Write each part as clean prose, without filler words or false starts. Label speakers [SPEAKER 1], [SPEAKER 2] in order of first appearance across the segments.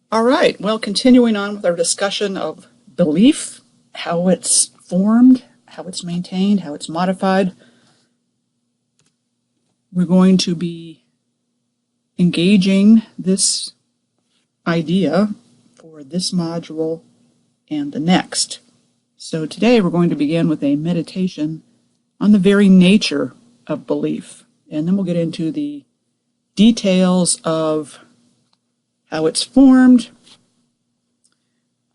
[SPEAKER 1] All right, well, continuing on with our discussion of belief, how it's formed, how it's maintained, how it's modified, we're going to be engaging this idea for this module and the next. So today we're going to begin with a meditation on the very nature of belief, and then we'll get into the details of how it's formed,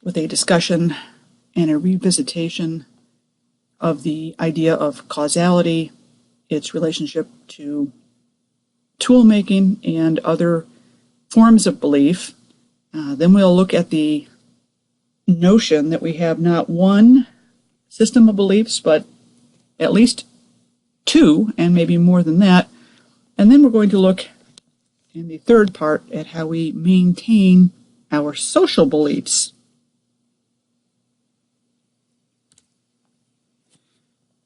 [SPEAKER 1] with a discussion and a revisitation of the idea of causality, its relationship to tool making and other forms of belief. Then we'll look at the notion that we have not one system of beliefs, but at least two, and maybe more than that. And then we're going to look in the third part at how we maintain our social beliefs.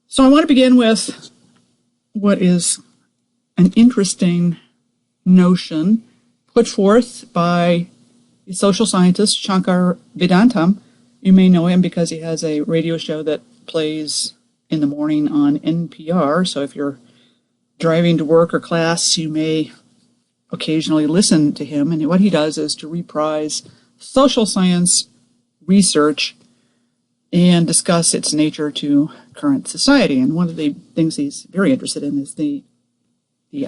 [SPEAKER 1] So I want to begin with what is an interesting notion put forth by the social scientist Shankar Vedantam. You may know him because he has a radio show that plays in the morning on NPR. So if you're driving to work or class, you may occasionally listen to him. And what he does is to reprise social science research and discuss its nature to current society. And one of the things he's very interested in is the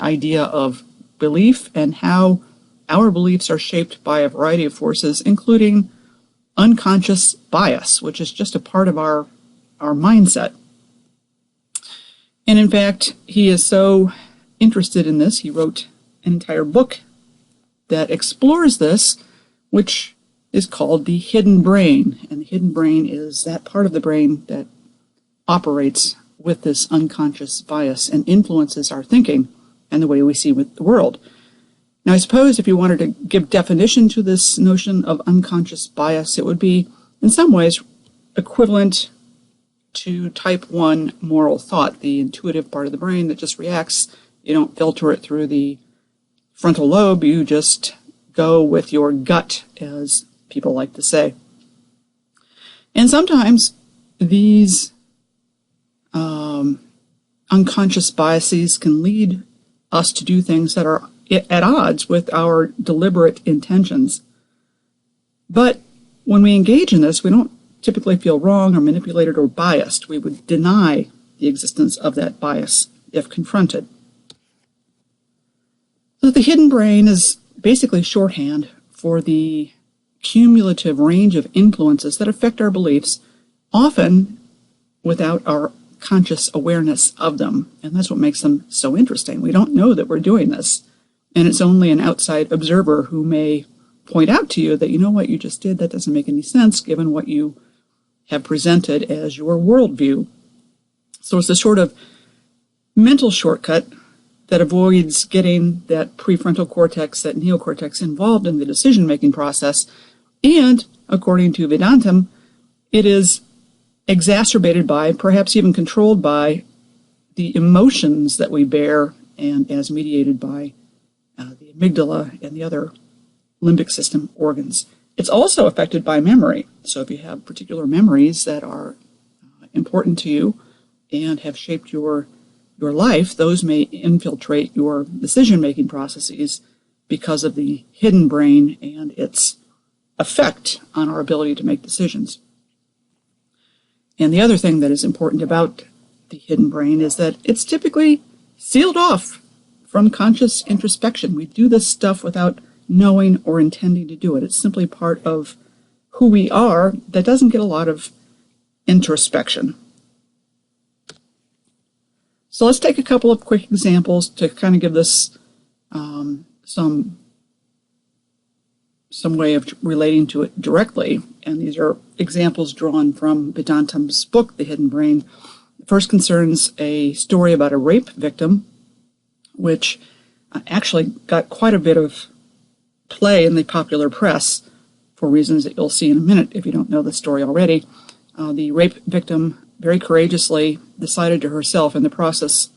[SPEAKER 1] idea of belief and how our beliefs are shaped by a variety of forces, including unconscious bias, which is just a part of our mindset. And in fact, he is so interested in this, he wrote an entire book that explores this, which is called the hidden brain. And the hidden brain is that part of the brain that operates with this unconscious bias and influences our thinking and the way we see the world. Now, I suppose if you wanted to give definition to this notion of unconscious bias, it would be in some ways equivalent to type 1 moral thought, the intuitive part of the brain that just reacts. You don't filter it through the frontal lobe, you just go with your gut, as people like to say. And sometimes these unconscious biases can lead us to do things that are at odds with our deliberate intentions. But when we engage in this, we don't typically feel wrong or manipulated or biased. We would deny the existence of that bias if confronted. So the hidden brain is basically shorthand for the cumulative range of influences that affect our beliefs, often without our conscious awareness of them. And that's what makes them so interesting. We don't know that we're doing this. And it's only an outside observer who may point out to you that, you know what you just did, that doesn't make any sense given what you have presented as your worldview. So it's a sort of mental shortcut that avoids getting that prefrontal cortex, that neocortex, involved in the decision-making process. And, according to Vedantam, it is exacerbated by, perhaps even controlled by, the emotions that we bear, and as mediated by the amygdala and the other limbic system organs. It's also affected by memory. So if you have particular memories that are important to you and have shaped your life, those may infiltrate your decision-making processes because of the hidden brain and its effect on our ability to make decisions. And the other thing that is important about the hidden brain is that it's typically sealed off from conscious introspection. We do this stuff without knowing or intending to do it. It's simply part of who we are that doesn't get a lot of introspection. So let's take a couple of quick examples to kind of give this some way of relating to it directly. And these are examples drawn from Vedantam's book, The Hidden Brain. The first concerns a story about a rape victim, which actually got quite a bit of play in the popular press for reasons that you'll see in a minute if you don't know the story already. The rape victim very courageously decided to herself in the process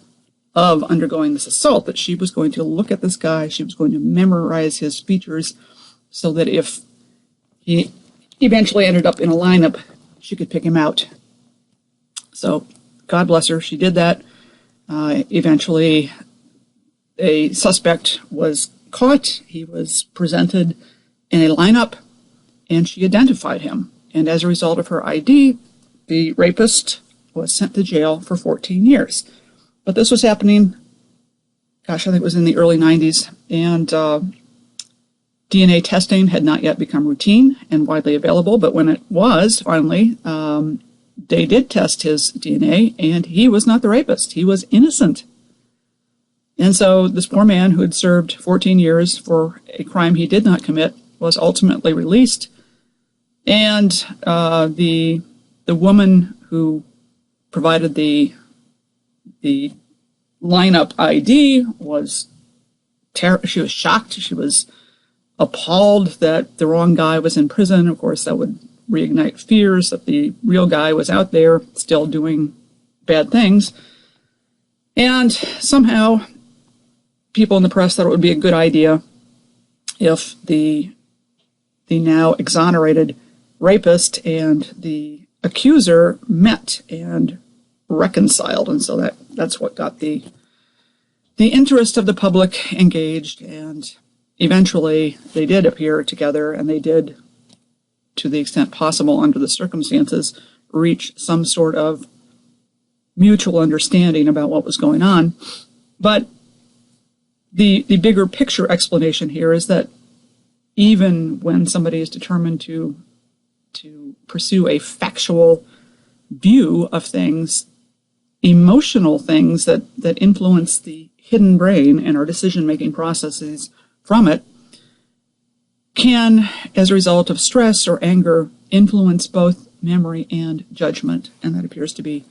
[SPEAKER 1] of undergoing this assault that she was going to look at this guy, she was going to memorize his features, so that if he eventually ended up in a lineup. She could pick him out. So God bless her. She did that. Eventually, a suspect was caught. He was presented in a lineup, and she identified him. And as a result of her ID, the rapist was sent to jail for 14 years. But this was happening, I think it was in the early 90s, and DNA testing had not yet become routine and widely available, but when it was, finally, they did test his DNA, and he was not the rapist. He was innocent. And so this poor man who had served 14 years for a crime he did not commit was ultimately released. And the woman who provided the lineup ID was she was shocked. She was appalled that the wrong guy was in prison. Of course, that would reignite fears that the real guy was out there still doing bad things. And somehow people in the press thought it would be a good idea if the now exonerated rapist and the accuser met and reconciled. And so that's what got the interest of the public engaged, and eventually they did appear together, and they did, to the extent possible under the circumstances, reach some sort of mutual understanding about what was going on. But the bigger picture explanation here is that even when somebody is determined to pursue a factual view of things, emotional things that influence the hidden brain and our decision-making processes from it can, as a result of stress or anger, influence both memory and judgment. And that appears to be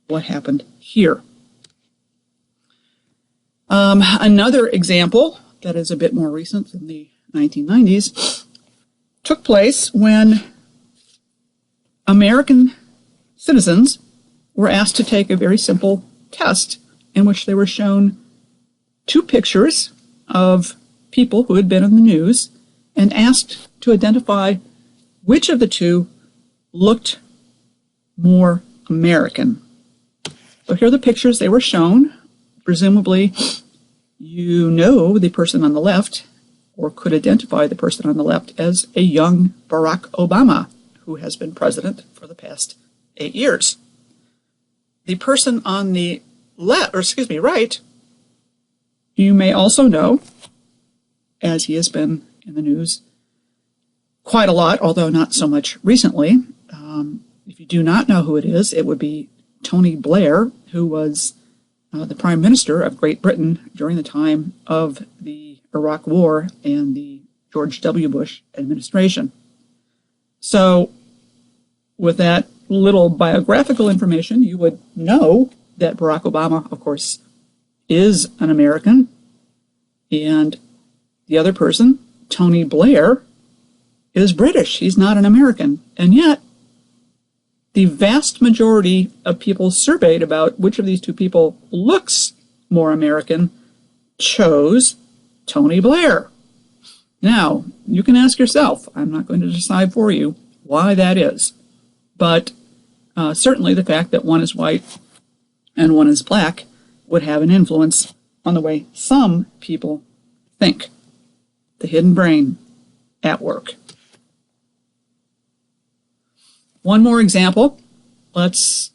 [SPEAKER 1] what happened here. Another example that is a bit more recent than the 1990s took place when American citizens were asked to take a very simple test in which they were shown two pictures of people who had been in the news and asked to identify which of the two looked more American. So here are the pictures they were shown. Presumably, you know the person on the left, or could identify the person on the left as a young Barack Obama, who has been president for the past 8 years. The person on the right, you may also know, as he has been in the news quite a lot, although not so much recently. If you do not know who it is, it would be Tony Blair, who was the Prime Minister of Great Britain during the time of the Iraq War and the George W. Bush administration. So, with that little biographical information, you would know that Barack Obama, of course, is an American, and the other person, Tony Blair, is British. He's not an American. And yet, the vast majority of people surveyed about which of these two people looks more American chose Tony Blair. Now, you can ask yourself, I'm not going to decide for you why that is, but certainly the fact that one is white and one is black would have an influence on the way some people think. The hidden brain at work. One more example. Let's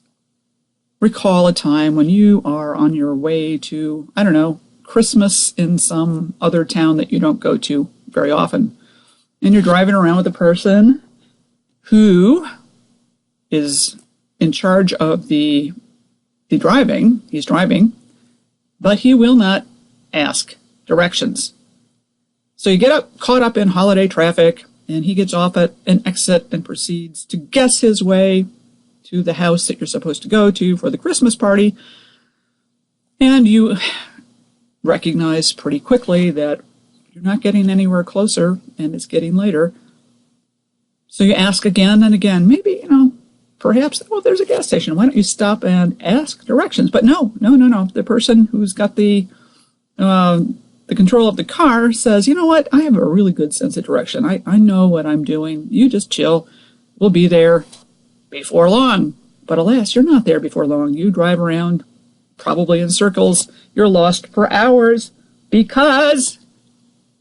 [SPEAKER 1] recall a time when you are on your way to, Christmas in some other town that you don't go to very often. And you're driving around with a person who is in charge of the driving. He's driving, but he will not ask directions. So you get caught up in holiday traffic, and he gets off at an exit and proceeds to guess his way to the house that you're supposed to go to for the Christmas party. And you recognize pretty quickly that you're not getting anywhere closer, and it's getting later. So you ask again and again, maybe, perhaps, there's a gas station. Why don't you stop and ask directions? But no. The person who's got the The control of the car says, you know what, I have a really good sense of direction. I know what I'm doing. You just chill. We'll be there before long. But alas, you're not there before long. You drive around, probably in circles. You're lost for hours because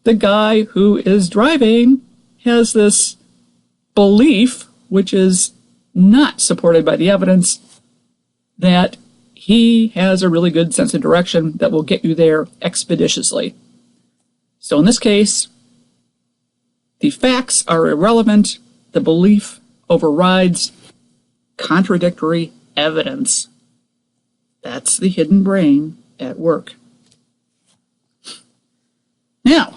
[SPEAKER 1] the guy who is driving has this belief, which is not supported by the evidence, that he has a really good sense of direction that will get you there expeditiously. So in this case, the facts are irrelevant. The belief overrides contradictory evidence. That's the hidden brain at work. Now,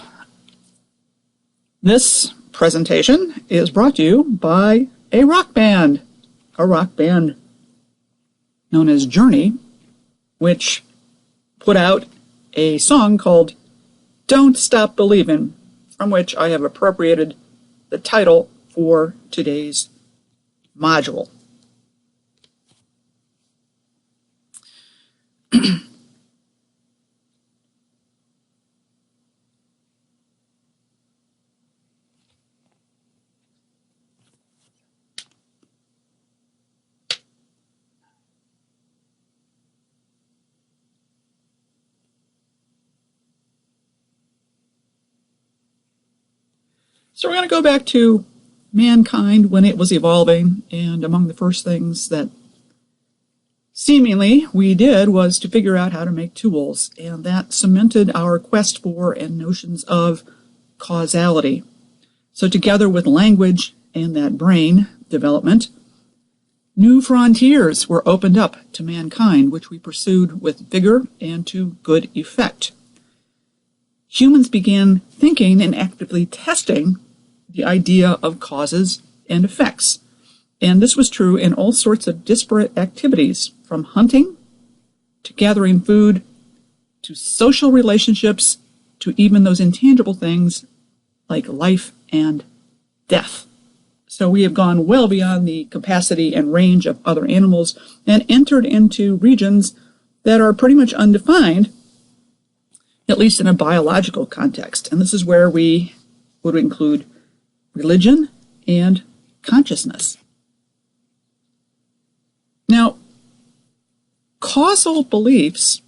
[SPEAKER 1] this presentation is brought to you by a rock band known as Journey, which put out a song called Don't Stop Believin', from which I have appropriated the title for today's module. So we're going to go back to mankind when it was evolving, and among the first things that seemingly we did was to figure out how to make tools, and that cemented our quest for and notions of causality. So together with language and that brain development, new frontiers were opened up to mankind, which we pursued with vigor and to good effect. Humans began thinking and actively testing the idea of causes and effects. And this was true in all sorts of disparate activities, from hunting to gathering food to social relationships to even those intangible things like life and death. So we have gone well beyond the capacity and range of other animals and entered into regions that are pretty much undefined, at least in a biological context. And this is where we would include religion and consciousness. Now, causal beliefs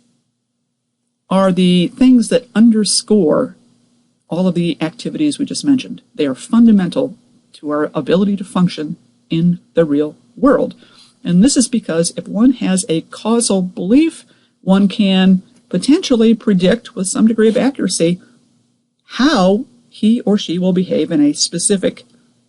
[SPEAKER 1] are the things that underscore all of the activities we just mentioned. They are fundamental to our ability to function in the real world. And this is because if one has a causal belief, one can potentially predict with some degree of accuracy how he or she will behave in a specific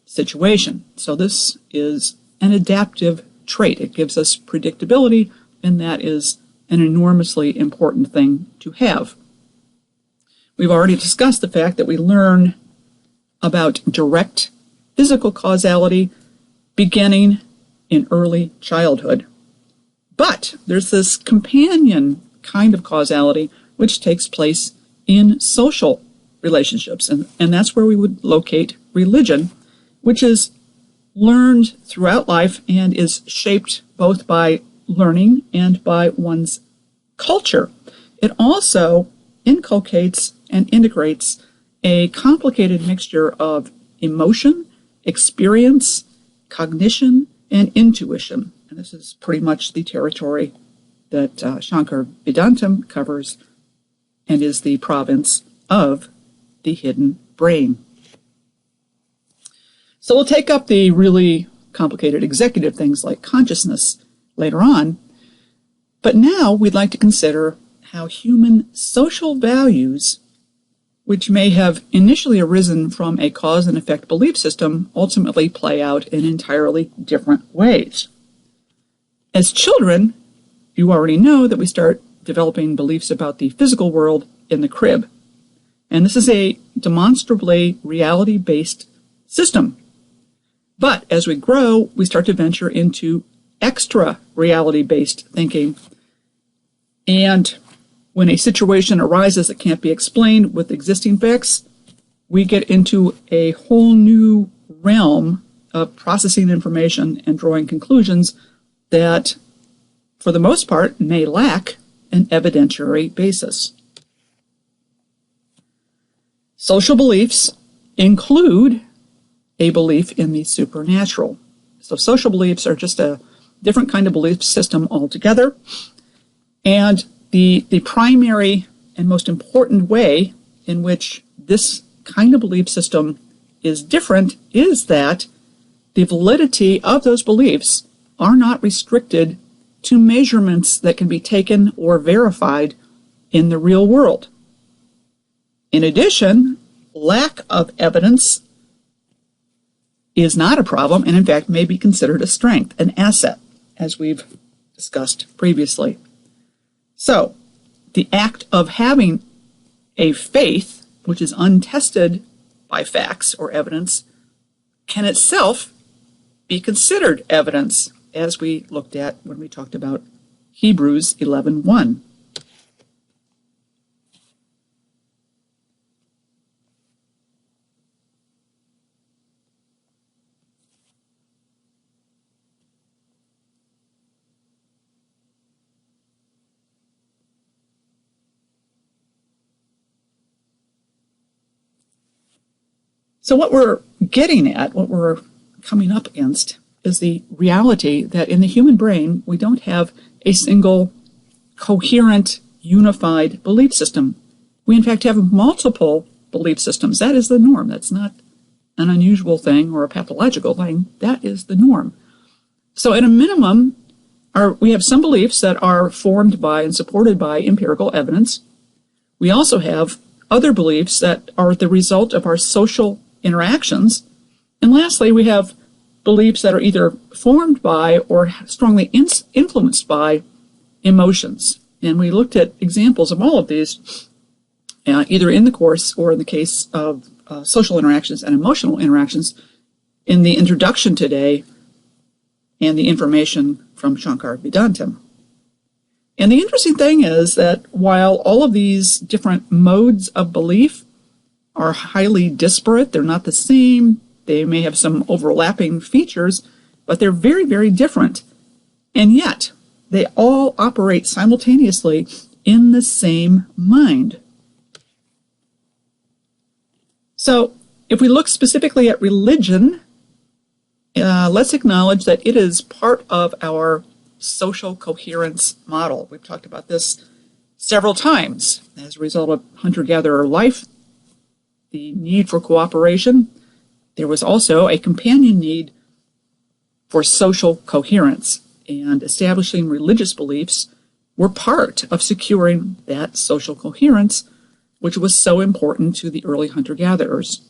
[SPEAKER 1] situation. So this is an adaptive trait. It gives us predictability, and that is an enormously important thing to have. We've already discussed the fact that we learn about direct physical causality beginning in early childhood. But there's this companion kind of causality which takes place in social relationships, and that's where we would locate religion, which is learned throughout life and is shaped both by learning and by one's culture. It also inculcates and integrates a complicated mixture of emotion, experience, cognition, and intuition. And this is pretty much the territory that Shankar Vedantam covers and is the province of the hidden brain. So we'll take up the really complicated executive things like consciousness later on, but now we'd like to consider how human social values, which may have initially arisen from a cause and effect belief system, ultimately play out in entirely different ways. As children, you already know that we start developing beliefs about the physical world in the crib. And this is a demonstrably reality-based system. But as we grow, we start to venture into extra reality-based thinking. And when a situation arises that can't be explained with existing facts, we get into a whole new realm of processing information and drawing conclusions that, for the most part, may lack an evidentiary basis. Social beliefs include a belief in the supernatural. So social beliefs are just a different kind of belief system altogether. And the primary and most important way in which this kind of belief system is different is that the validity of those beliefs are not restricted to measurements that can be taken or verified in the real world. In addition, lack of evidence is not a problem and, in fact, may be considered a strength, an asset, as we've discussed previously. So, the act of having a faith, which is untested by facts or evidence, can itself be considered evidence, as we looked at when we talked about Hebrews 11:1. So what we're getting at, what we're coming up against, is the reality that in the human brain, we don't have a single coherent, unified belief system. We, in fact, have multiple belief systems. That is the norm. That's not an unusual thing or a pathological thing. That is the norm. So at a minimum, we have some beliefs that are formed by and supported by empirical evidence. We also have other beliefs that are the result of our social interactions. And lastly, we have beliefs that are either formed by or strongly influenced by emotions. And we looked at examples of all of these, either in the course or in the case of social interactions and emotional interactions in the introduction today and the information from Shankar Vedantam. And the interesting thing is that while all of these different modes of belief are highly disparate, they're not the same, they may have some overlapping features, but they're very, very different. And yet, they all operate simultaneously in the same mind. So, if we look specifically at religion, let's acknowledge that it is part of our social coherence model. We've talked about this several times. As a result of hunter-gatherer life, the need for cooperation, there was also a companion need for social coherence, and establishing religious beliefs were part of securing that social coherence, which was so important to the early hunter-gatherers.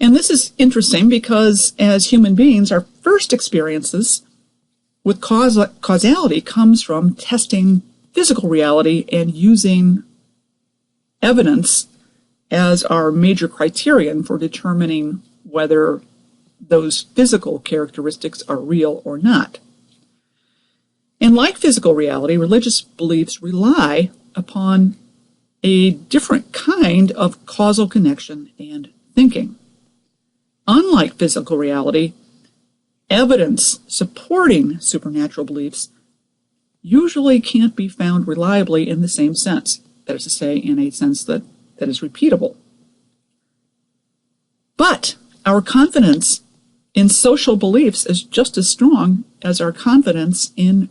[SPEAKER 1] And this is interesting because as human beings, our first experiences with causality comes from testing physical reality and using evidence as our major criterion for determining whether those physical characteristics are real or not. And like physical reality, religious beliefs rely upon a different kind of causal connection and thinking. Unlike physical reality, evidence supporting supernatural beliefs usually can't be found reliably in the same sense. That is to say, in a sense that is repeatable. But our confidence in social beliefs is just as strong as our confidence in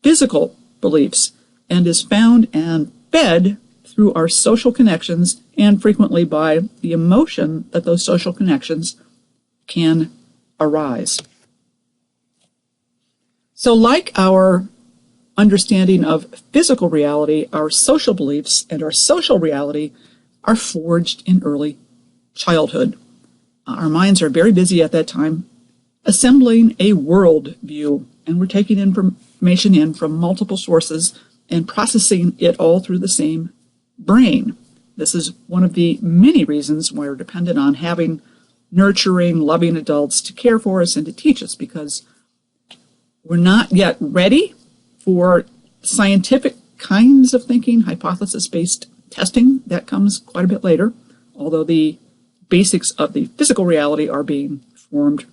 [SPEAKER 1] physical beliefs, and is found and fed through our social connections and frequently by the emotion that those social connections can arise. So like our understanding of physical reality, our social beliefs and our social reality are forged in early childhood. Our minds are very busy at that time assembling a world view, and we're taking information in from multiple sources and processing it all through the same brain. This is one of the many reasons why we're dependent on having nurturing, loving adults to care for us and to teach us, because we're not yet ready for scientific kinds of thinking, hypothesis-based testing. That comes quite a bit later, although the basics of the physical reality are being formed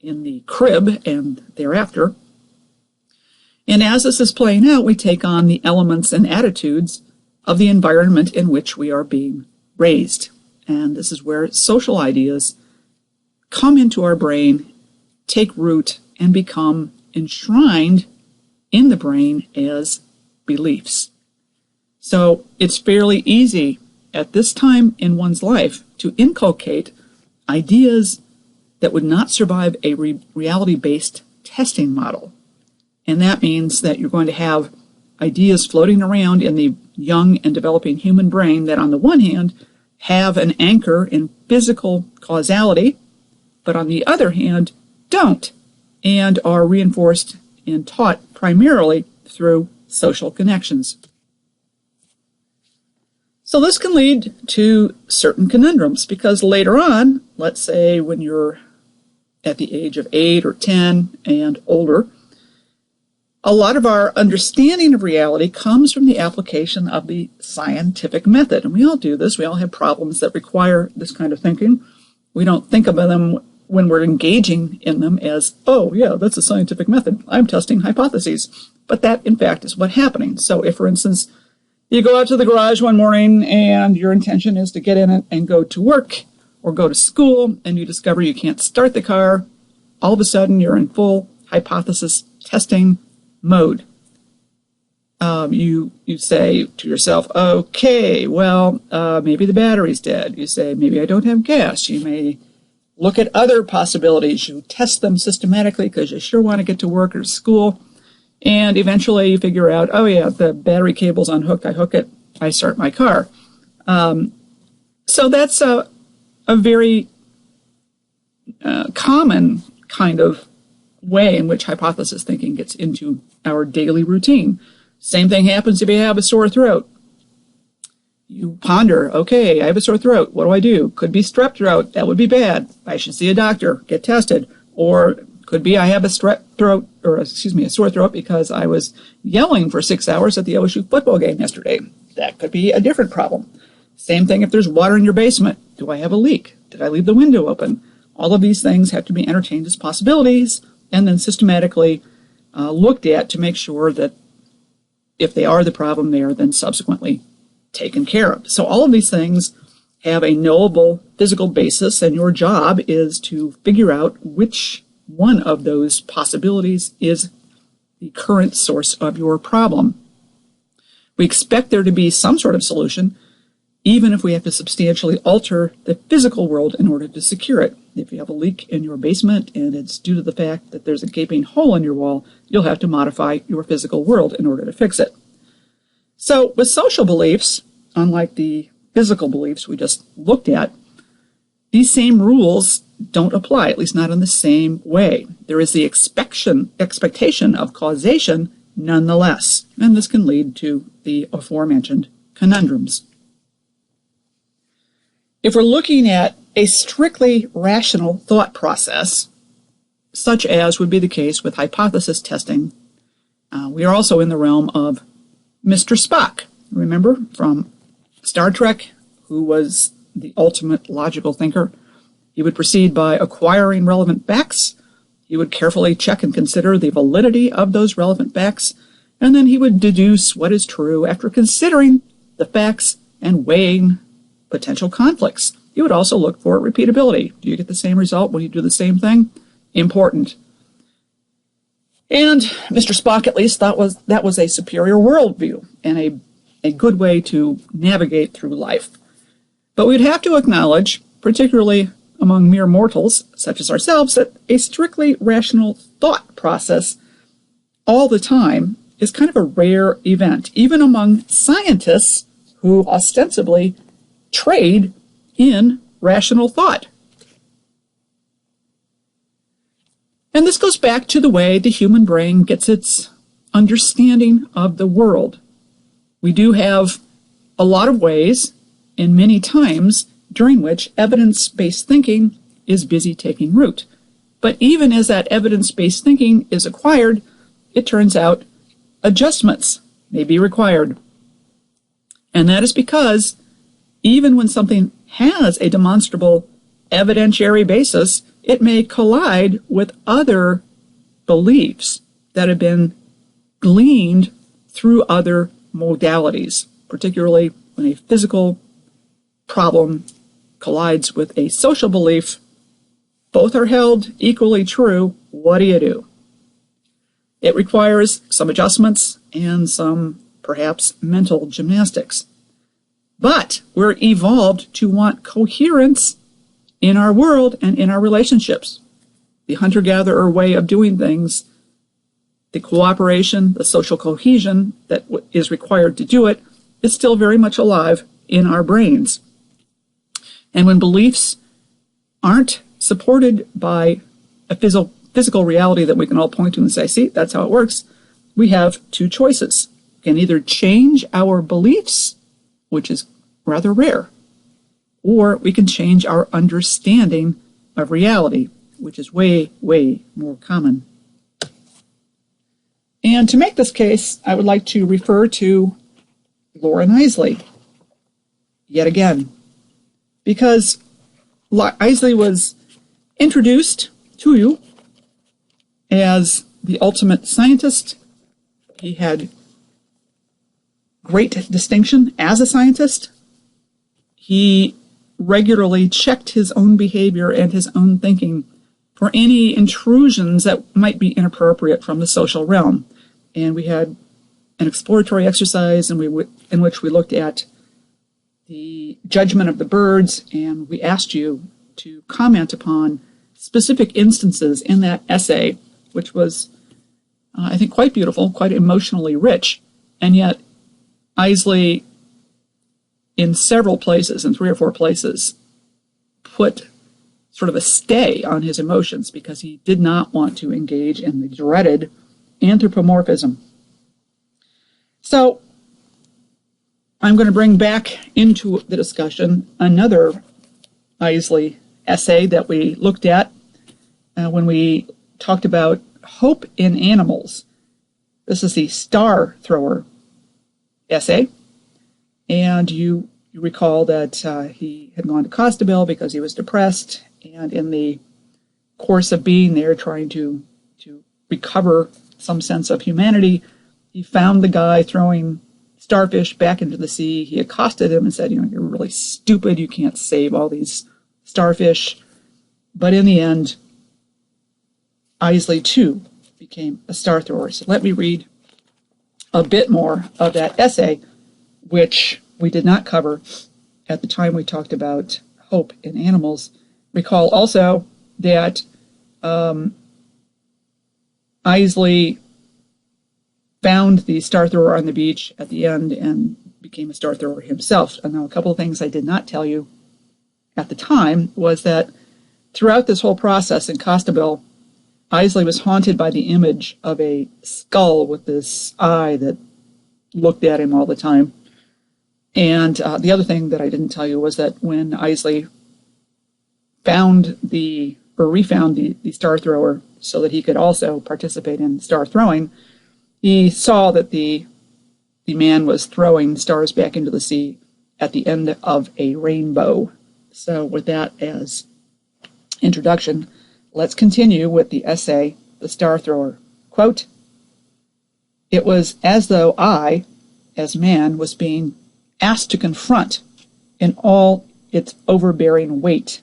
[SPEAKER 1] in the crib and thereafter. And as this is playing out, we take on the elements and attitudes of the environment in which we are being raised. And this is where social ideas come into our brain, take root, and become enshrined in the brain as beliefs. So it's fairly easy at this time in one's life to inculcate ideas that would not survive a reality-based testing model. And that means that you're going to have ideas floating around in the young and developing human brain that on the one hand have an anchor in physical causality, but on the other hand don't, and are reinforced and taught primarily through social connections. So this can lead to certain conundrums, because later on, let's say when you're at the age of 8 or 10 and older, a lot of our understanding of reality comes from the application of the scientific method. And we all do this. We all have problems that require this kind of thinking. We don't think of them when we're engaging in them as, oh, yeah, that's a scientific method. I'm testing hypotheses. But that, in fact, is what's happening. So if, for instance, you go out to the garage one morning and your intention is to get in it and go to work or go to school, and you discover you can't start the car, all of a sudden you're in full hypothesis testing mode. You say to yourself, okay, well, maybe the battery's dead. You say, maybe I don't have gas. You may look at other possibilities. You test them systematically because you sure want to get to work or school. And eventually you figure out, oh yeah, the battery cable's unhooked. I hook it. I start my car. So that's a very common kind of way in which hypothesis thinking gets into our daily routine. Same thing happens if you have a sore throat. You ponder, okay, I have a sore throat. What do I do? Could be strep throat. That would be bad. I should see a doctor, get tested. Or could be I have a sore throat because I was yelling for 6 hours at the OSU football game yesterday. That could be a different problem. Same thing if there's water in your basement. Do I have a leak? Did I leave the window open? All of these things have to be entertained as possibilities and then systematically looked at to make sure that if they are the problem, they are then subsequently taken care of. So all of these things have a knowable physical basis, and your job is to figure out which one of those possibilities is the current source of your problem. We expect there to be some sort of solution, even if we have to substantially alter the physical world in order to secure it. If you have a leak in your basement and it's due to the fact that there's a gaping hole in your wall, you'll have to modify your physical world in order to fix it. So with social beliefs, unlike the physical beliefs we just looked at, these same rules don't apply, at least not in the same way. There is the expectation of causation nonetheless, and this can lead to the aforementioned conundrums. If we're looking at a strictly rational thought process, such as would be the case with hypothesis testing, we are also in the realm of Mr. Spock, remember, from Star Trek, who was the ultimate logical thinker. He would proceed by acquiring relevant facts. He would carefully check and consider the validity of those relevant facts, and then he would deduce what is true after considering the facts and weighing potential conflicts. You would also look for repeatability. Do you get the same result when you do the same thing? Important. And Mr. Spock at least thought that was a superior worldview and a good way to navigate through life. But we'd have to acknowledge, particularly among mere mortals such as ourselves, that a strictly rational thought process all the time is kind of a rare event, even among scientists who ostensibly trade in rational thought. And this goes back to the way the human brain gets its understanding of the world. We do have a lot of ways and many times during which evidence-based thinking is busy taking root. But even as that evidence-based thinking is acquired, it turns out adjustments may be required. And that is because even when something has a demonstrable evidentiary basis, it may collide with other beliefs that have been gleaned through other modalities, particularly when a physical problem collides with a social belief, both are held equally true. What do you do? It requires some adjustments and some, perhaps, mental gymnastics. But we're evolved to want coherence in our world and in our relationships. The hunter-gatherer way of doing things, the cooperation, the social cohesion that is required to do it, is still very much alive in our brains. And when beliefs aren't supported by a physical reality that we can all point to and say, see, that's how it works, we have two choices. We can either change our beliefs, which is rather rare, or we can change our understanding of reality, which is way, way more common. And to make this case, I would like to refer to Loren Eiseley yet again, because Eiseley was introduced to you as the ultimate scientist. He had great distinction as a scientist. He regularly checked his own behavior and his own thinking for any intrusions that might be inappropriate from the social realm. And we had an exploratory exercise in which we looked at the judgment of the birds, and we asked you to comment upon specific instances in that essay, which was, I think, quite beautiful, quite emotionally rich. And yet, Eiseley, in several places, in 3 or 4 places, put sort of a stay on his emotions because he did not want to engage in the dreaded anthropomorphism. So, I'm going to bring back into the discussion another Eiseley essay that we looked at when we talked about hope in animals. This is the Star Thrower essay, and you recall that he had gone to Costabile because he was depressed, and in the course of being there trying to recover some sense of humanity, he found the guy throwing starfish back into the sea. He accosted him and said, you're really stupid, you can't save all these starfish. But in the end, Eiseley too became a star thrower. So let me read a bit more of that essay, which we did not cover at the time we talked about hope in animals. Recall also that Eiseley found the star thrower on the beach at the end and became a star thrower himself. And now a couple of things I did not tell you at the time was that throughout this whole process in Costabile, Eiseley was haunted by the image of a skull with this eye that looked at him all the time. And the other thing that I didn't tell you was that when Eiseley refound the star thrower so that he could also participate in star throwing, he saw that the man was throwing stars back into the sea at the end of a rainbow. So with that as introduction, let's continue with the essay, The Star Thrower. Quote, "It was as though I, as man, was being asked to confront in all its overbearing weight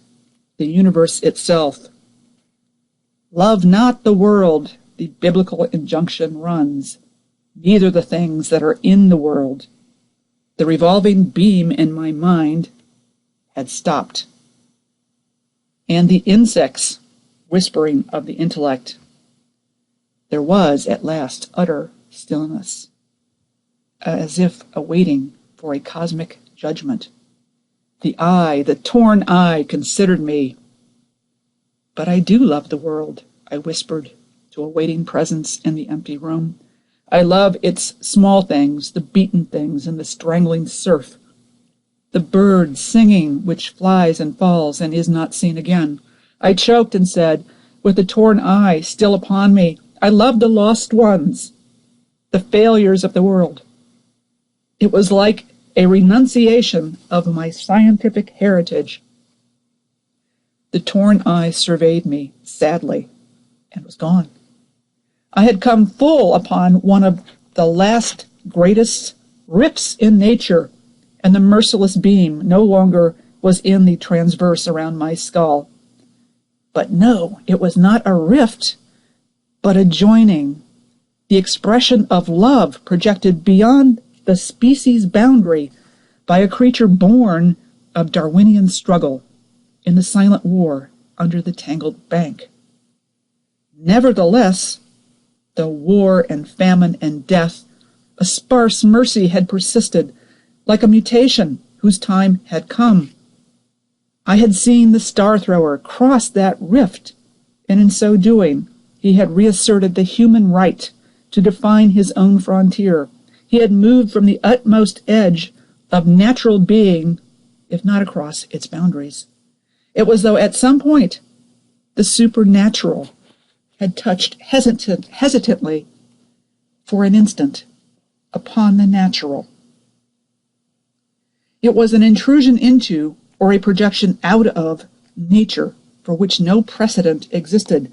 [SPEAKER 1] the universe itself. Love not the world, the biblical injunction runs, neither the things that are in the world. The revolving beam in my mind had stopped, and the insects whispering of the intellect. There was at last utter stillness, as if awaiting for a cosmic judgment. The torn eye, considered me. But I do love the world, I whispered to a waiting presence in the empty room. I love its small things, the beaten things and the strangling surf, the bird singing which flies and falls and is not seen again. I choked and said, with the torn eye still upon me, I love the lost ones, the failures of the world. It was like a renunciation of my scientific heritage. The torn eye surveyed me sadly and was gone. I had come full upon one of the last greatest rifts in nature, and the merciless beam no longer was in the transverse around my skull. But no, it was not a rift, but a joining, the expression of love projected beyond the species boundary by a creature born of Darwinian struggle in the silent war under the tangled bank. Nevertheless, though war and famine and death, a sparse mercy had persisted, like a mutation whose time had come. I had seen the star-thrower cross that rift, and in so doing, he had reasserted the human right to define his own frontier. He had moved from the utmost edge of natural being, if not across its boundaries. It was though at some point the supernatural had touched hesitantly for an instant upon the natural. It was an intrusion into, or a projection out of, nature for which no precedent existed.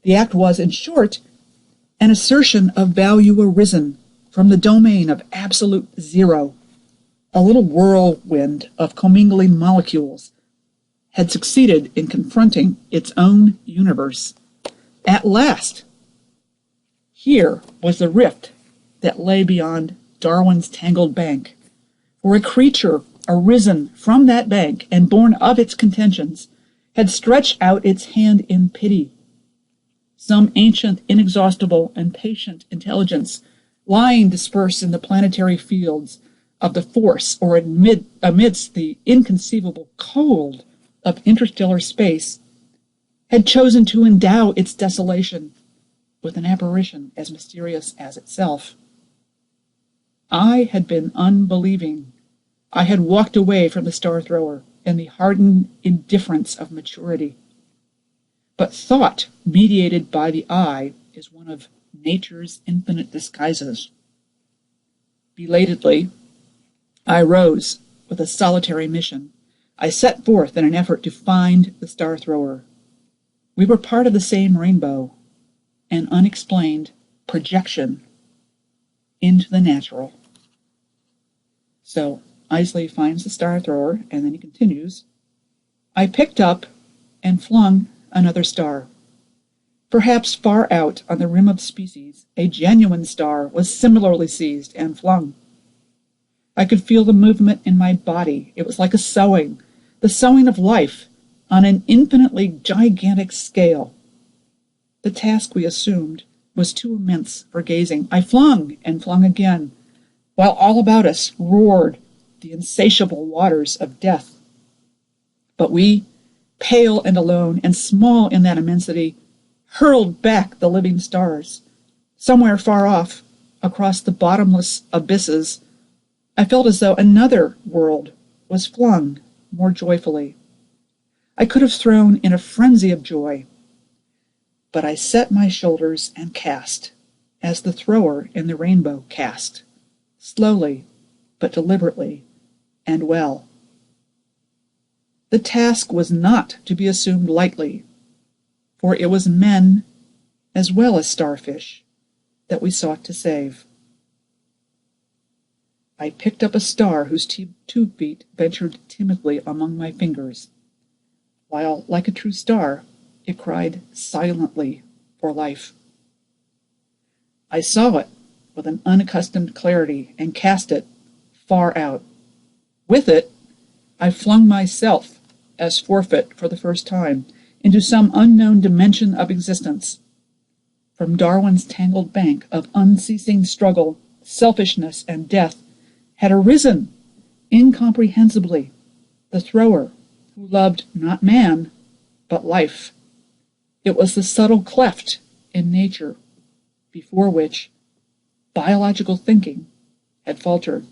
[SPEAKER 1] The act was, in short, an assertion of value arisen from the domain of absolute zero. A little whirlwind of commingling molecules had succeeded in confronting its own universe. At last, here was the rift that lay beyond Darwin's tangled bank. For a creature arisen from that bank and born of its contentions had stretched out its hand in pity. Some ancient, inexhaustible, and patient intelligence lying dispersed in the planetary fields of the force or amidst the inconceivable cold of interstellar space had chosen to endow its desolation with an apparition as mysterious as itself. I had been unbelieving. I had walked away from the star-thrower in the hardened indifference of maturity. But thought, mediated by the eye, is one of nature's infinite disguises. Belatedly, I rose with a solitary mission. I set forth in an effort to find the star-thrower. We were part of the same rainbow, an unexplained projection into the natural. So Isley finds the star-thrower, and then he continues, I picked up and flung another star. Perhaps far out on the rim of species, a genuine star was similarly seized and flung. I could feel the movement in my body. It was like a sowing, the sowing of life on an infinitely gigantic scale. The task we assumed was too immense for gazing. I flung and flung again, while all about us roared the insatiable waters of death. But we, pale and alone and small in that immensity, hurled back the living stars. Somewhere far off, across the bottomless abysses, I felt as though another world was flung more joyfully. I could have thrown in a frenzy of joy, but I set my shoulders and cast, as the thrower in the rainbow cast, slowly but deliberately and well. The task was not to be assumed lightly, for it was men as well as starfish that we sought to save. I picked up a star whose tube feet ventured timidly among my fingers, while, like a true star, it cried silently for life. I saw it with an unaccustomed clarity and cast it far out. With it, I flung myself, as forfeit for the first time, into some unknown dimension of existence. From Darwin's tangled bank of unceasing struggle, selfishness, and death had arisen, incomprehensibly, the thrower who loved not man, but life. It was the subtle cleft in nature before which biological thinking had faltered.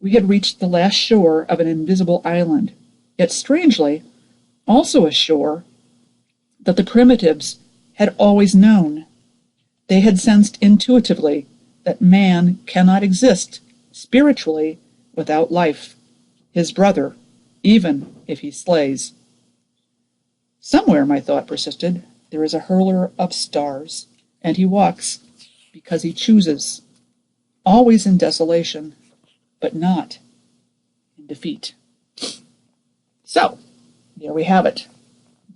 [SPEAKER 1] We had reached the last shore of an invisible island, yet strangely, also a shore that the primitives had always known. They had sensed intuitively that man cannot exist spiritually without life, his brother, even if he slays. Somewhere, my thought persisted, there is a hurler of stars, and he walks because he chooses, always in desolation, but not in defeat. So, there we have it.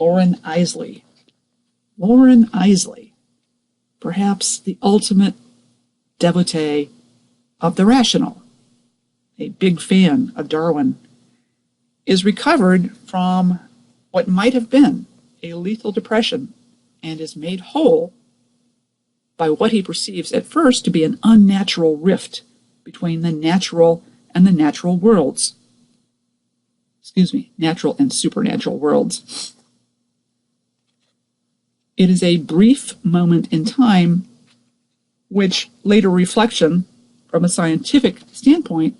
[SPEAKER 1] Loren Eiseley. Loren Eiseley, perhaps the ultimate devotee of the rational, a big fan of Darwin, is recovered from what might have been a lethal depression and is made whole by what he perceives at first to be an unnatural rift between the natural and the natural worlds. Natural and supernatural worlds. It is a brief moment in time which later reflection, from a scientific standpoint,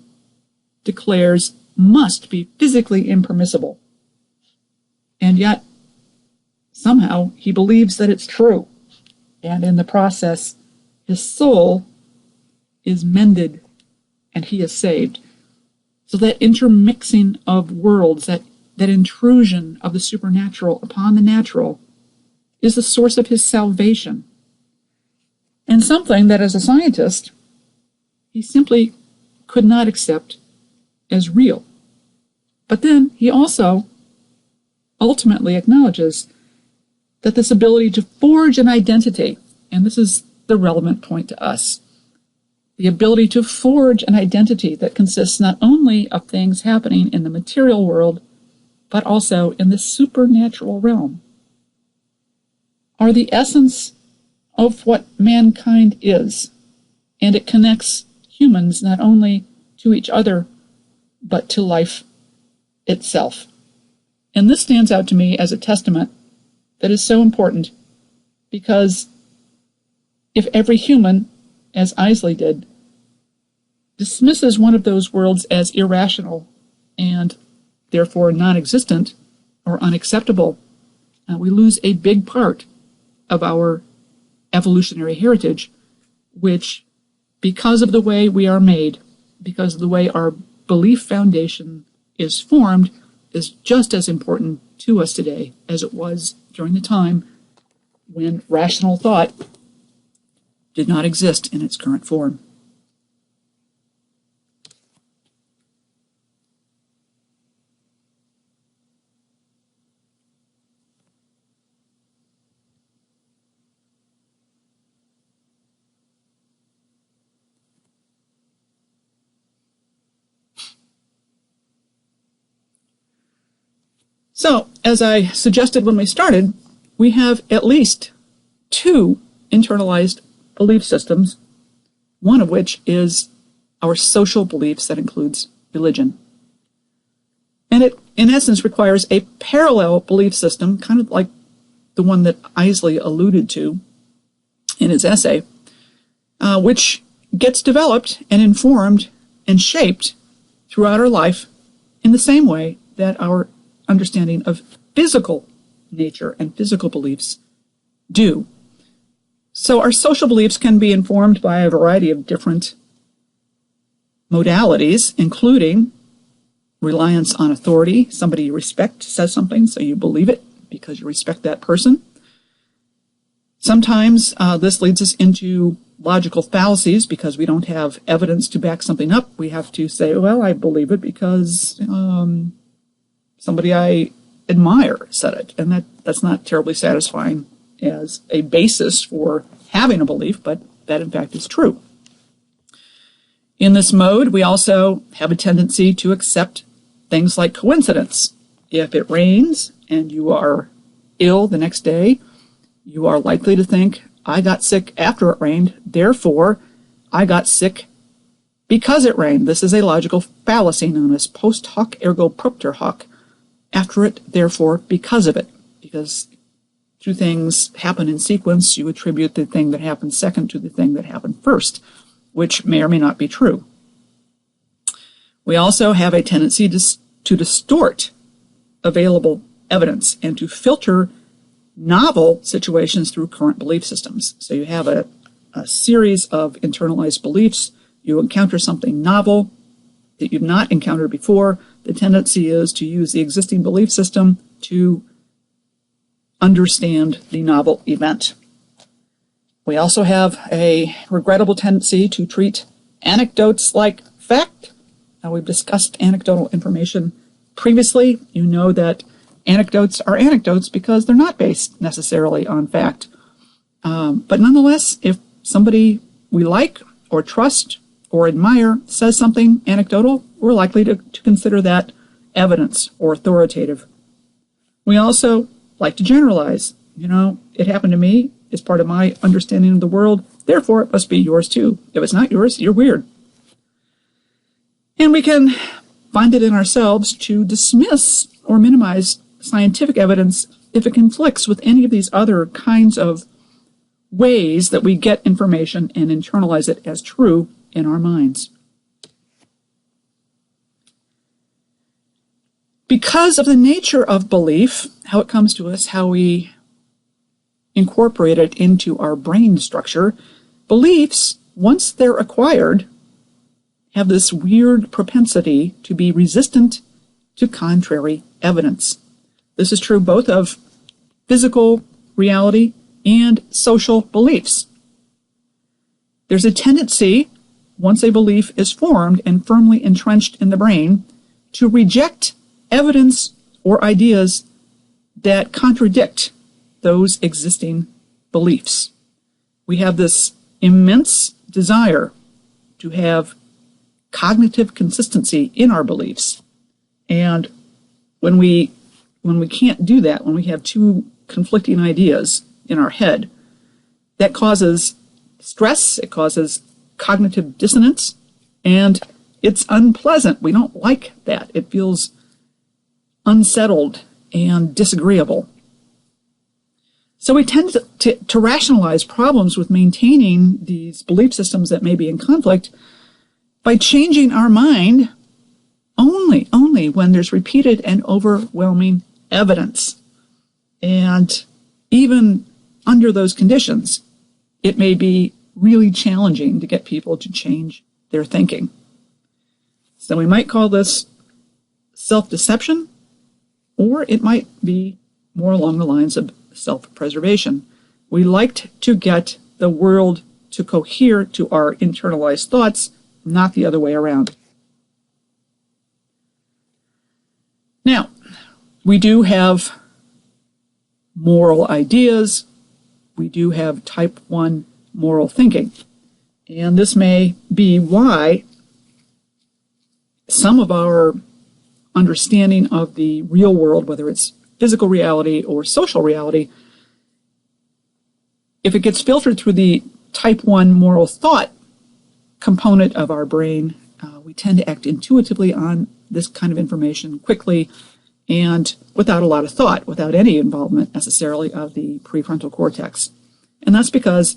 [SPEAKER 1] declares must be physically impermissible. And yet, somehow, he believes that it's true. And in the process, his soul is mended and he is saved. So that intermixing of worlds, that intrusion of the supernatural upon the natural, is the source of his salvation. And something that, as a scientist, he simply could not accept as real. But then he also ultimately acknowledges that this ability to forge an identity, and this is the relevant point to us, the ability to forge an identity that consists not only of things happening in the material world, but also in the supernatural realm, are the essence of what mankind is, and it connects humans not only to each other, but to life itself. And this stands out to me as a testament that is so important, because if every human, as Eiseley did, dismisses one of those worlds as irrational and therefore non-existent or unacceptable, we lose a big part of our evolutionary heritage, which, because of the way we are made, because of the way our belief foundation is formed, is just as important to us today as it was during the time when rational thought did not exist in its current form. So, as I suggested when we started, we have at least two internalized belief systems, one of which is our social beliefs that includes religion. And it, in essence, requires a parallel belief system, kind of like the one that Eiseley alluded to in his essay, which gets developed and informed and shaped throughout our life in the same way that our understanding of physical nature and physical beliefs do. So our social beliefs can be informed by a variety of different modalities, including reliance on authority. Somebody you respect says something, so you believe it because you respect that person. Sometimes this leads us into logical fallacies because we don't have evidence to back something up. We have to say, well, I believe it because somebody I admire said it. And that's not terribly satisfying as a basis for having a belief, but that in fact is true. In this mode, we also have a tendency to accept things like coincidence. If it rains and you are ill the next day, you are likely to think, I got sick after it rained, therefore I got sick because it rained. This is a logical fallacy known as post hoc ergo propter hoc. After it, therefore, because of it. Because two things happen in sequence, you attribute the thing that happened second to the thing that happened first, which may or may not be true. We also have a tendency to distort available evidence and to filter novel situations through current belief systems. So you have a series of internalized beliefs. You encounter something novel that you've not encountered before. The tendency is to use the existing belief system to understand the novel event. We also have a regrettable tendency to treat anecdotes like fact We've discussed anecdotal information previously. You know that anecdotes are anecdotes because they're not based necessarily on fact. But nonetheless, if somebody we like or trust or admire says something anecdotal, we're likely to consider that evidence or authoritative. We also like to generalize. It happened to me. It's part of my understanding of the world. Therefore, it must be yours too. If it's not yours, you're weird. And we can find it in ourselves to dismiss or minimize scientific evidence if it conflicts with any of these other kinds of ways that we get information and internalize it as true in our minds. Because of the nature of belief, how it comes to us, how we incorporate it into our brain structure, beliefs, once they're acquired, have this weird propensity to be resistant to contrary evidence. This is true both of physical reality and social beliefs. There's a tendency, once a belief is formed and firmly entrenched in the brain, to reject evidence or ideas that contradict those existing beliefs. We have this immense desire to have cognitive consistency in our beliefs. And when we can't do that, when we have two conflicting ideas in our head, that causes stress, it causes cognitive dissonance, and it's unpleasant. We don't like that. It feels unsettled and disagreeable. So we tend to rationalize problems with maintaining these belief systems that may be in conflict by changing our mind only when there's repeated and overwhelming evidence. And even under those conditions, it may be really challenging to get people to change their thinking. So we might call this self-deception, or it might be more along the lines of self-preservation. We like to get the world to cohere to our internalized thoughts, not the other way around. Now, we do have moral ideas. We do have type 1 moral thinking. And this may be why some of our understanding of the real world, whether it's physical reality or social reality, if it gets filtered through the type 1 moral thought component of our brain, we tend to act intuitively on this kind of information quickly and without a lot of thought, without any involvement necessarily of the prefrontal cortex. And that's because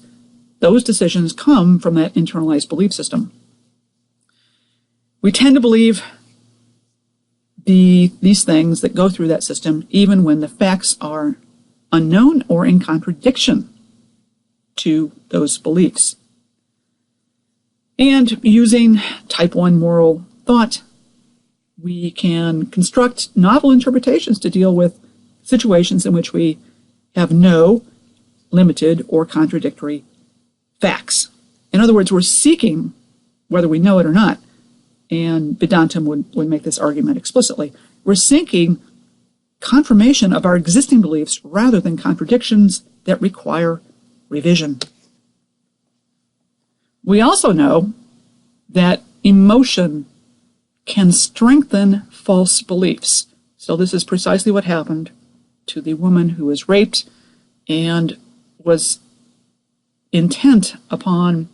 [SPEAKER 1] those decisions come from that internalized belief system. We tend to believe these things that go through that system even when the facts are unknown or in contradiction to those beliefs. And using type 1 moral thought, we can construct novel interpretations to deal with situations in which we have no limited or contradictory facts. In other words, we're seeking, whether we know it or not, and Vedantam would make this argument explicitly, we're seeking confirmation of our existing beliefs rather than contradictions that require revision. We also know that emotion can strengthen false beliefs. So this is precisely what happened to the woman who was raped and was intent upon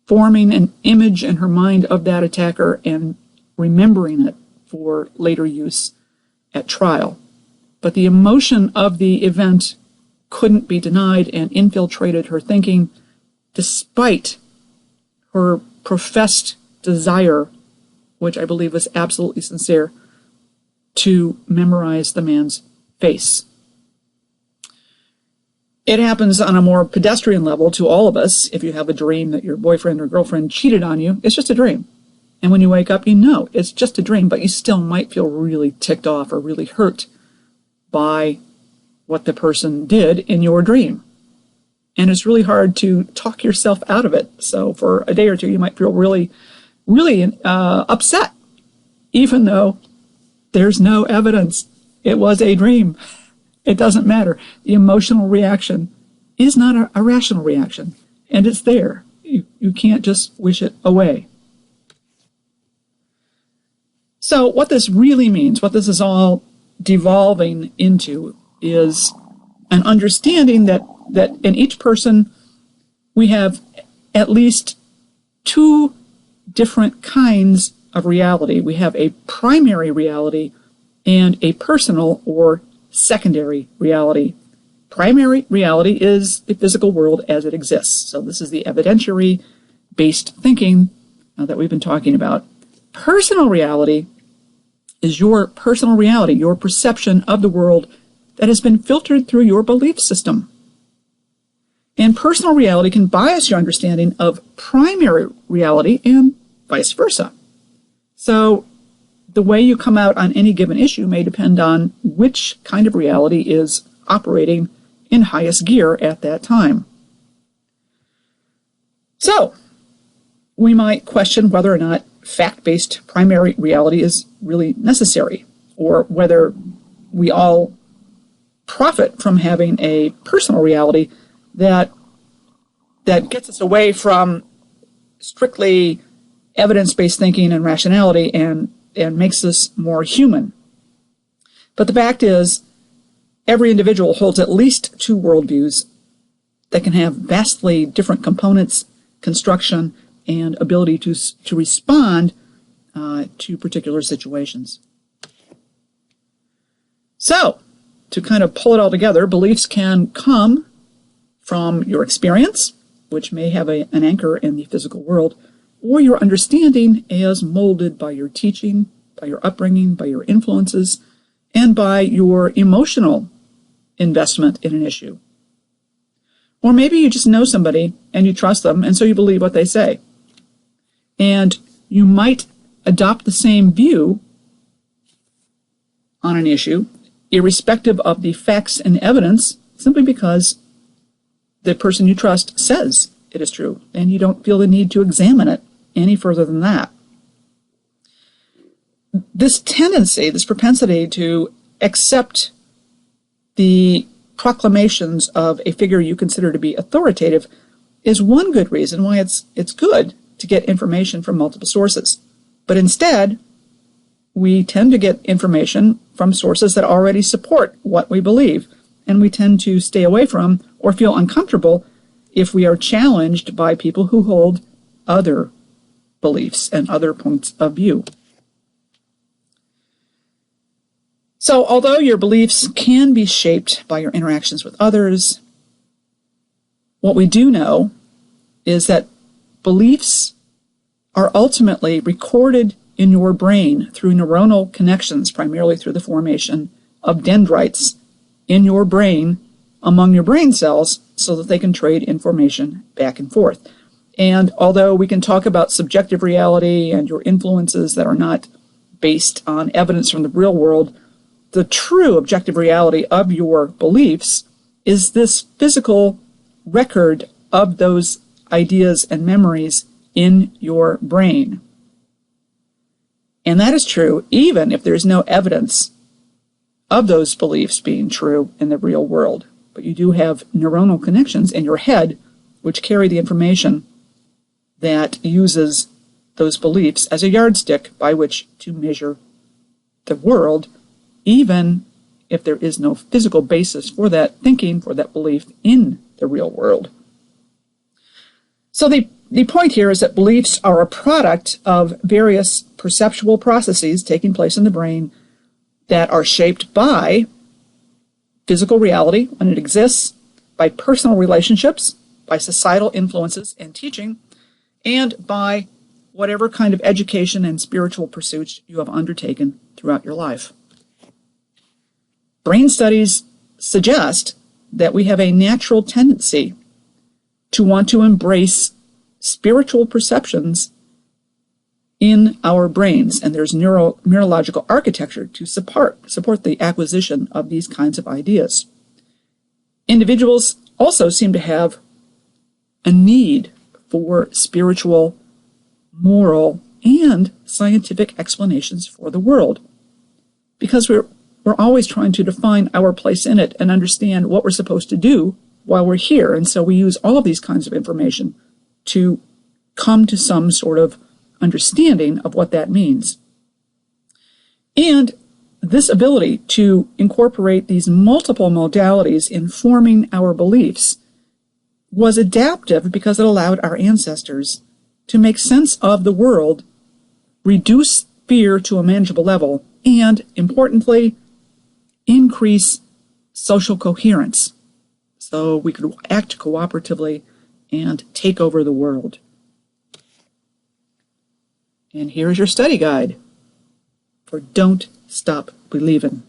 [SPEAKER 1] forming an image in her mind of that attacker and remembering it for later use at trial. But the emotion of the event couldn't be denied and infiltrated her thinking despite her professed desire, which I believe was absolutely sincere, to memorize the man's face. It happens on a more pedestrian level to all of us. If you have a dream that your boyfriend or girlfriend cheated on you, it's just a dream. And when you wake up, you know it's just a dream, but you still might feel really ticked off or really hurt by what the person did in your dream. And it's really hard to talk yourself out of it. So for a day or two, you might feel really really upset, even though there's no evidence it was a dream. It doesn't matter. The emotional reaction is not a rational reaction, and it's there. You can't just wish it away. So what this really means, what this is all devolving into, is an understanding that in each person we have at least two different kinds of reality. We have a primary reality and a personal or secondary reality. Primary reality is the physical world as it exists. So this is the evidentiary-based thinking that we've been talking about. Personal reality is your personal reality, your perception of the world that has been filtered through your belief system. And personal reality can bias your understanding of primary reality and vice versa. So the way you come out on any given issue may depend on which kind of reality is operating in highest gear at that time. So we might question whether or not fact-based primary reality is really necessary, or whether we all profit from having a personal reality that gets us away from strictly evidence-based thinking and rationality and makes us more human. But the fact is, every individual holds at least two worldviews that can have vastly different components, construction, and ability to respond to particular situations. So, to kind of pull it all together, beliefs can come from your experience, which may have an anchor in the physical world, or your understanding as molded by your teaching, by your upbringing, by your influences, and by your emotional investment in an issue. Or maybe you just know somebody and you trust them, and so you believe what they say. And you might adopt the same view on an issue, irrespective of the facts and evidence, simply because the person you trust says it is true, and you don't feel the need to examine it any further than that. This tendency, this propensity to accept the proclamations of a figure you consider to be authoritative is one good reason why it's good to get information from multiple sources. But instead, we tend to get information from sources that already support what we believe, and we tend to stay away from or feel uncomfortable if we are challenged by people who hold other beliefs and other points of view. So, although your beliefs can be shaped by your interactions with others, what we do know is that beliefs are ultimately recorded in your brain through neuronal connections, primarily through the formation of dendrites in your brain among your brain cells so that they can trade information back and forth. And although we can talk about subjective reality and your influences that are not based on evidence from the real world, the true objective reality of your beliefs is this physical record of those ideas and memories in your brain. And that is true even if there's no evidence of those beliefs being true in the real world. But you do have neuronal connections in your head which carry the information that uses those beliefs as a yardstick by which to measure the world, even if there is no physical basis for that thinking, for that belief in the real world. So the point here is that beliefs are a product of various perceptual processes taking place in the brain that are shaped by physical reality when it exists, by personal relationships, by societal influences and teaching, and by whatever kind of education and spiritual pursuits you have undertaken throughout your life. Brain studies suggest that we have a natural tendency to want to embrace spiritual perceptions in our brains, and there's neurological architecture to support the acquisition of these kinds of ideas. Individuals also seem to have a need for spiritual, moral and scientific explanations for the world. Because we're always trying to define our place in it and understand what we're supposed to do while we're here. And so we use all of these kinds of information to come to some sort of understanding of what that means. And this ability to incorporate these multiple modalities in forming our beliefs was adaptive because it allowed our ancestors to make sense of the world, reduce fear to a manageable level, and, importantly, increase social coherence so we could act cooperatively and take over the world. And here's your study guide for Don't Stop Believin'.